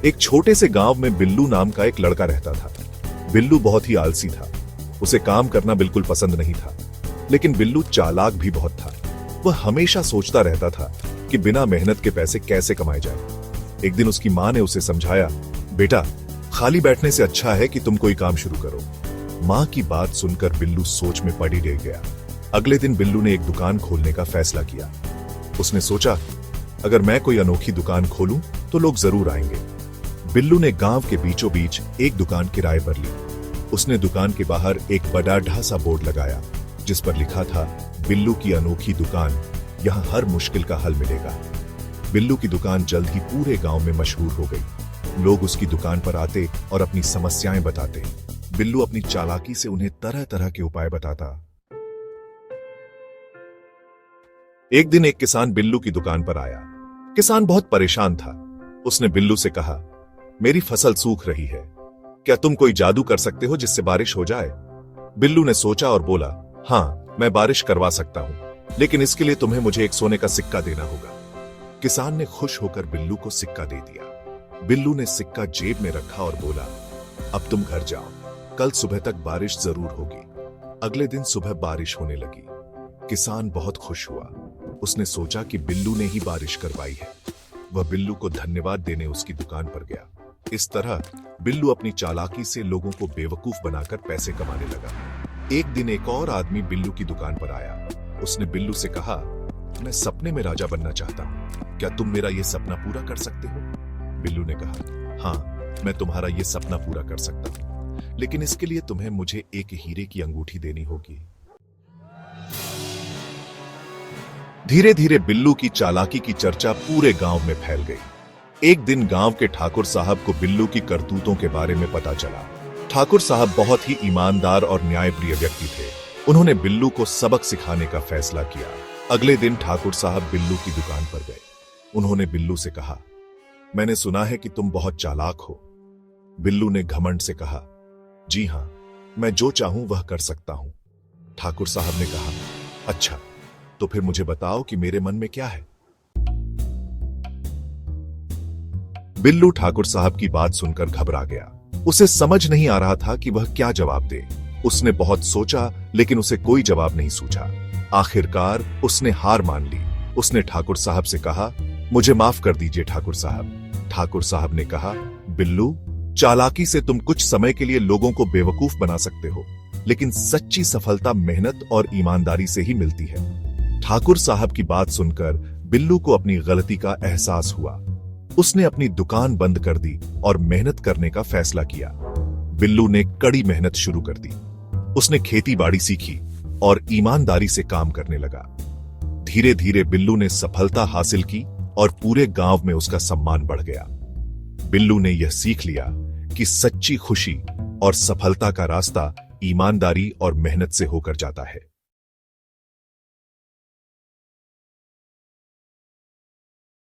एक छोटे से गांव में बिल्लू नाम का एक लड़का रहता था। बिल्लू बहुत ही आलसी था। उसे काम करना बिल्कुल पसंद नहीं था, लेकिन बिल्लू चालाक भी बहुत था। वह हमेशा सोचता रहता था कि बिना मेहनत के पैसे कैसे कमाए जाए। एक दिन उसकी मां ने उसे समझाया, बेटा, खाली बैठने से अच्छा है कि तुम कोई काम शुरू करो। मां की बात सुनकर बिल्लू सोच में पड़ ही रह गया। अगले दिन बिल्लू ने एक दुकान खोलने का फैसला किया। उसने सोचा, अगर मैं कोई अनोखी दुकान खोलूं तो लोग जरूर आएंगे। बिल्लू ने गांव के बीचों बीच एक दुकान किराए पर ली। उसने दुकान के बाहर एक बड़ा ढासा बोर्ड लगाया, जिस पर लिखा था, बिल्लू की अनोखी दुकान, यहाँ हर मुश्किल का हल मिलेगा। बिल्लू की दुकान जल्द ही पूरे गांव में मशहूर हो गई। लोग उसकी दुकान पर आते और अपनी समस्याएं बताते। बिल्लू अपनी चालाकी से उन्हें तरह तरह के उपाय बताता। एक दिन एक किसान बिल्लू की दुकान पर आया। किसान बहुत परेशान था। उसने बिल्लू से कहा, मेरी फसल सूख रही है, क्या तुम कोई जादू कर सकते हो जिससे बारिश हो जाए? बिल्लू ने सोचा और बोला, हाँ, मैं बारिश करवा सकता हूं, लेकिन इसके लिए तुम्हें मुझे एक सोने का सिक्का देना होगा। किसान ने खुश होकर बिल्लू को सिक्का दे दिया। बिल्लू ने सिक्का जेब में रखा और बोला, अब तुम घर जाओ, कल सुबह तक बारिश जरूर होगी। अगले दिन सुबह बारिश होने लगी। किसान बहुत खुश हुआ। उसने सोचा कि बिल्लू ने ही बारिश करवाई है। वह बिल्लू को धन्यवाद देने उसकी दुकान पर गया। इस तरह बिल्लू अपनी चालाकी से लोगों को बेवकूफ बनाकर पैसे कमाने लगा। एक दिन एक और आदमी बिल्लू की दुकान पर आया। उसने बिल्लू से कहा, मैं सपने में राजा बनना चाहता हूं, क्या तुम मेरा यह सपना पूरा कर सकते हो? बिल्लू ने कहा, हाँ, मैं तुम्हारा यह सपना पूरा कर सकता हूं, लेकिन इसके लिए तुम्हें मुझे एक हीरे की अंगूठी देनी होगी। धीरे धीरे बिल्लू की चालाकी की चर्चा पूरे गांव में फैल गई। एक दिन गांव के ठाकुर साहब को बिल्लू की करतूतों के बारे में पता चला। ठाकुर साहब बहुत ही ईमानदार और न्यायप्रिय व्यक्ति थे। उन्होंने बिल्लू को सबक सिखाने का फैसला किया। अगले दिन ठाकुर साहब बिल्लू की दुकान पर गए। उन्होंने बिल्लू से कहा, मैंने सुना है कि तुम बहुत चालाक हो। बिल्लू ने घमंड से कहा, जी हां, मैं जो चाहूं वह कर सकता हूं। ठाकुर साहब ने कहा, अच्छा, तो फिर मुझे बताओ कि मेरे मन में क्या है? बिल्लू ठाकुर साहब की बात सुनकर घबरा गया। उसे समझ नहीं आ रहा था कि वह क्या जवाब दे। उसने बहुत सोचा, लेकिन उसे कोई जवाब नहीं सूझा। आखिरकार उसने हार मान ली। उसने ठाकुर साहब से कहा, मुझे माफ कर दीजिए ठाकुर साहब। ठाकुर साहब ने कहा, बिल्लू, चालाकी से तुम कुछ समय के लिए लोगों को बेवकूफ बना सकते हो, लेकिन सच्ची सफलता मेहनत और ईमानदारी से ही मिलती है। ठाकुर साहब की बात सुनकर बिल्लू को अपनी गलती का एहसास हुआ। उसने अपनी दुकान बंद कर दी और मेहनत करने का फैसला किया। बिल्लू ने कड़ी मेहनत शुरू कर दी। उसने खेती बाड़ी सीखी और ईमानदारी से काम करने लगा। धीरे धीरे बिल्लू ने सफलता हासिल की और पूरे गांव में उसका सम्मान बढ़ गया। बिल्लू ने यह सीख लिया कि सच्ची खुशी और सफलता का रास्ता ईमानदारी और मेहनत से होकर जाता है।